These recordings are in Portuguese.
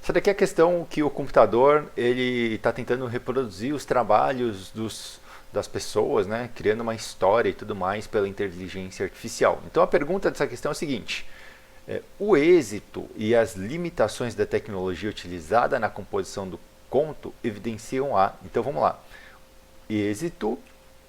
Essa daqui é a questão que o computador ele está tentando reproduzir os trabalhos das pessoas, né? Criando uma história e tudo mais pela inteligência artificial. Então a pergunta dessa questão é a seguinte: o êxito e as limitações da tecnologia utilizada na composição do conto evidenciam a. Então vamos lá. Êxito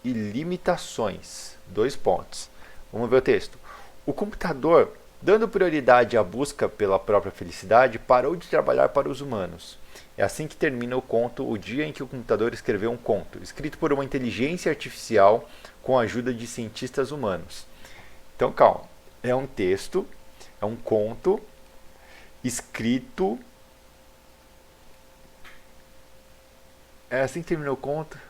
e limitações. Dois pontos. Vamos ver o texto. O computador, dando prioridade à busca pela própria felicidade, parou de trabalhar para os humanos. É assim que termina o conto O Dia em que o Computador Escreveu um Conto, escrito por uma inteligência artificial com a ajuda de cientistas humanos. Então, calma. É um texto, é um conto escrito. É assim que terminou o conto?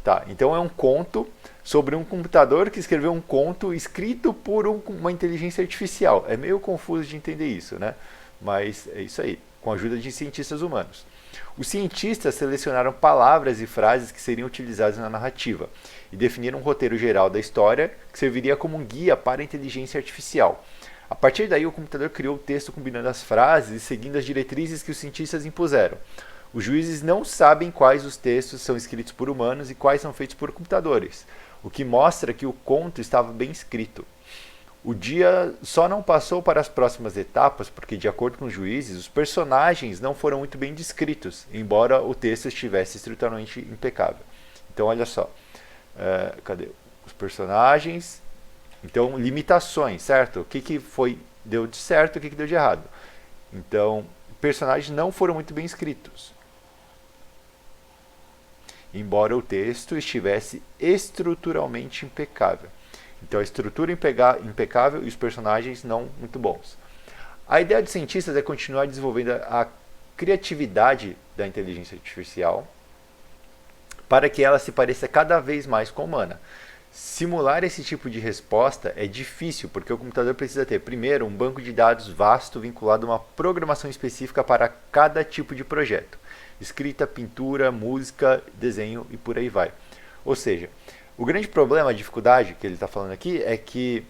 Tá, então é um conto sobre um computador que escreveu um conto escrito por uma inteligência artificial. É meio confuso de entender isso, né? Mas é isso aí, com a ajuda de cientistas humanos. Os cientistas selecionaram palavras e frases que seriam utilizadas na narrativa e definiram um roteiro geral da história que serviria como um guia para a inteligência artificial. A partir daí, o computador criou o texto combinando as frases e seguindo as diretrizes que os cientistas impuseram. Os juízes não sabem quais os textos são escritos por humanos e quais são feitos por computadores, o que mostra que o conto estava bem escrito. O dia só não passou para as próximas etapas porque, de acordo com os juízes, os personagens não foram muito bem descritos, embora o texto estivesse estruturalmente impecável. Então, olha só. Cadê? Os personagens. Então, limitações, certo? O que deu de certo e o que deu de errado. Então, personagens não foram muito bem escritos, embora o texto estivesse estruturalmente impecável. Então a estrutura impecável e os personagens não muito bons. A ideia dos cientistas é continuar desenvolvendo a criatividade da inteligência artificial para que ela se pareça cada vez mais com a humana. Simular esse tipo de resposta é difícil, porque o computador precisa ter, primeiro, um banco de dados vasto vinculado a uma programação específica para cada tipo de projeto. Escrita, pintura, música, desenho e por aí vai. Ou seja, o grande problema, a dificuldade que ele está falando aqui é que,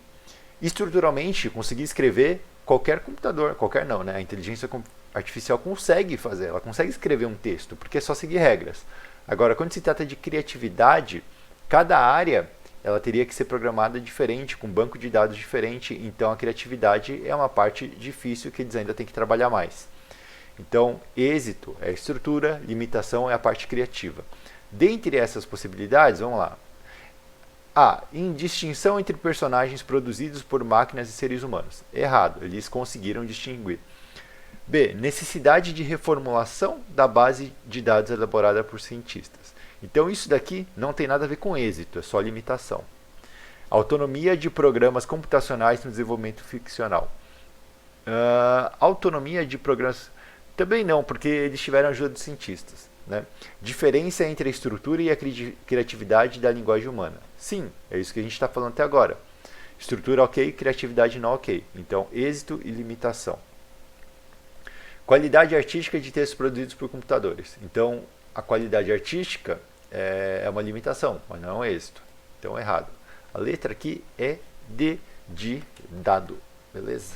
estruturalmente, conseguir escrever, qualquer computador, qualquer não, né? A inteligência artificial consegue fazer, ela consegue escrever um texto, porque é só seguir regras. Agora, quando se trata de criatividade, cada área ela teria que ser programada diferente, com um banco de dados diferente, então a criatividade é uma parte difícil que eles ainda têm que trabalhar mais. Então, êxito é a estrutura, limitação é a parte criativa. Dentre essas possibilidades, vamos lá. A. Indistinção entre personagens produzidos por máquinas e seres humanos. Errado, eles conseguiram distinguir. B. Necessidade de reformulação da base de dados elaborada por cientistas. Então isso daqui não tem nada a ver com êxito, é só limitação. Autonomia de programas computacionais no desenvolvimento ficcional. Autonomia de programas... Também não, porque eles tiveram ajuda dos cientistas. Né? Diferença entre a estrutura e a criatividade da linguagem humana. Sim, é isso que a gente está falando até agora. Estrutura ok, criatividade não ok. Então, êxito e limitação. Qualidade artística de textos produzidos por computadores. Então, a qualidade artística é uma limitação, mas não é um êxito. Então, errado. A letra aqui é D de dado. Beleza?